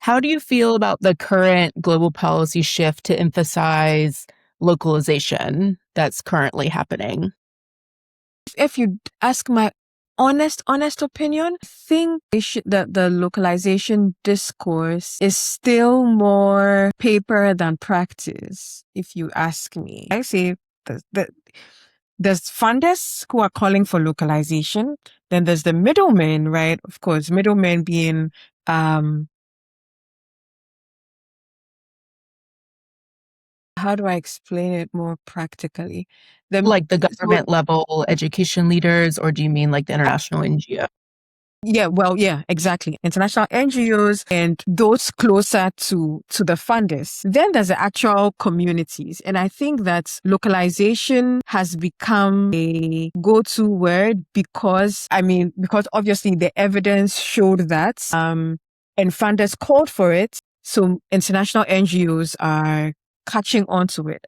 How do you feel about the current global policy shift to emphasize localization that's currently happening? If you ask my honest opinion, I think that the localization discourse is still more paper than practice, if you ask me. I say there's funders who are calling for localization. Then there's the middlemen, right? Of course, middlemen being how do I explain it more practically? The Like the so government level education leaders, or do you mean like the international NGO? Yeah, exactly. International NGOs and those closer to the funders. Then there's the actual communities. And I think that localization has become a go-to word because obviously the evidence showed that, and funders called for it. So international NGOs are catching on to it.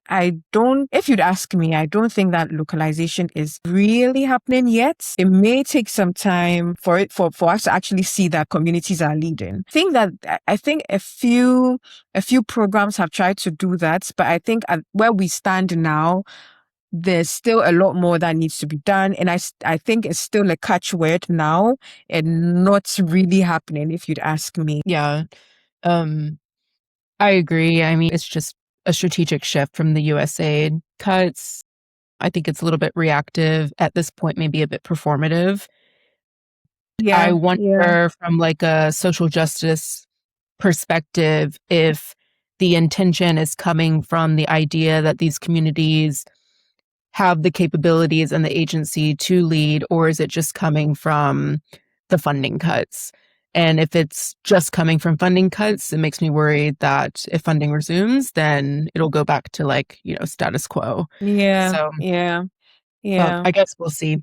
If you'd ask me, I don't think that localization is really happening yet. It may take some time for us to actually see that communities are leading. I think a few programs have tried to do that, but I think at where we stand now, there's still a lot more that needs to be done. And I think it's still a catchword now and not really happening, if you'd ask me. Yeah, I agree. I mean, it's just a strategic shift from the USAID cuts. I think it's a little bit reactive at this point, maybe a bit performative. I Yeah, yeah. wonder from like a social justice perspective if the intention is coming from the idea that these communities have the capabilities and the agency to lead, or is it just coming from the funding cuts? And if it's just coming from funding cuts, it makes me worried that if funding resumes, then it'll go back to like, status quo. Yeah, So, yeah, well, yeah. I guess we'll see.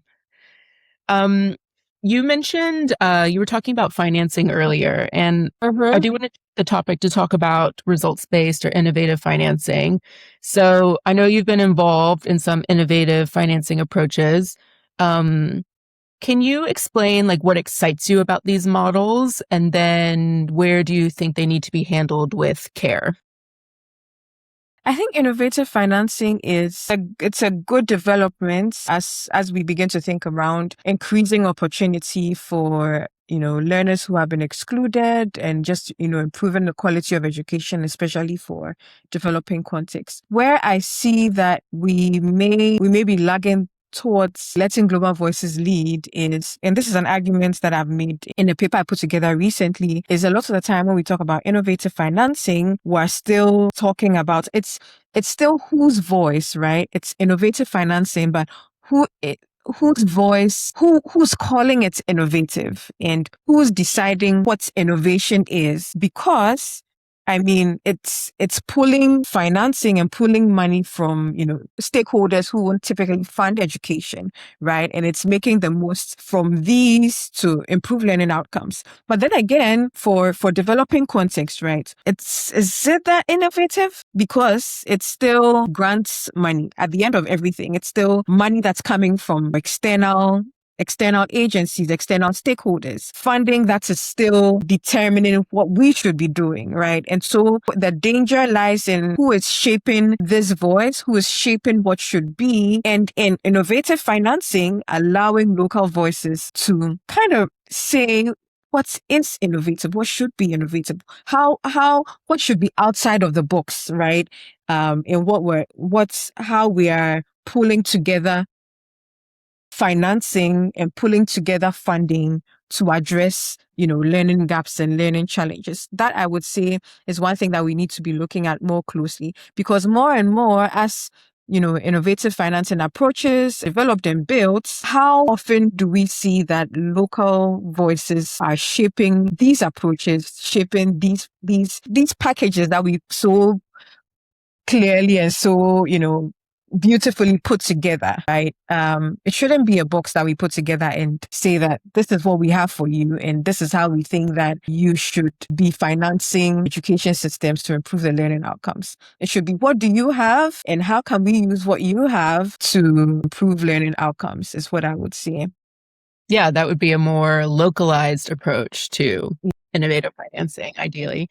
Um, you mentioned you were talking about financing earlier, and I Mm-hmm. do want to take the topic to talk about results-based or innovative financing. So I know you've been involved in some innovative financing approaches. Um, can you explain like what excites you about these models, and then where do you think they need to be handled with care? I think innovative financing it's a good development as we begin to think around increasing opportunity for learners who have been excluded and just improving the quality of education, especially for developing contexts. Where I see that we may be lagging towards letting global voices lead is, and this is an argument that I've made in a paper I put together recently, is a lot of the time when we talk about innovative financing, we're still talking about it's still whose voice, right? It's innovative financing, but who it, whose voice, who's calling it innovative and who's deciding what innovation is? Because it's pulling financing and pulling money from, stakeholders who won't typically fund education, right? And it's making the most from these to improve learning outcomes. But then again, for developing context, right? Is it that innovative? Because it still grants money at the end of everything. It's still money that's coming from external agencies, external stakeholders, funding that is still determining what we should be doing, right? And so the danger lies in who is shaping this voice, who is shaping what should be, and in innovative financing, allowing local voices to kind of say what is innovative, what should be innovative, what should be outside of the box, right? In how we are pulling together financing and pulling together funding to address, learning gaps and learning challenges. That I would say is one thing that we need to be looking at more closely, because more and more as innovative financing approaches developed and built, how often do we see that local voices are shaping these approaches, shaping these packages that we so clearly and so, beautifully put together, right? It shouldn't be a box that we put together and say that this is what we have for you and this is how we think that you should be financing education systems to improve the learning outcomes. It should be, what do you have and how can we use what you have to improve learning outcomes, is what I would say. Yeah, that would be a more localized approach to innovative financing, ideally.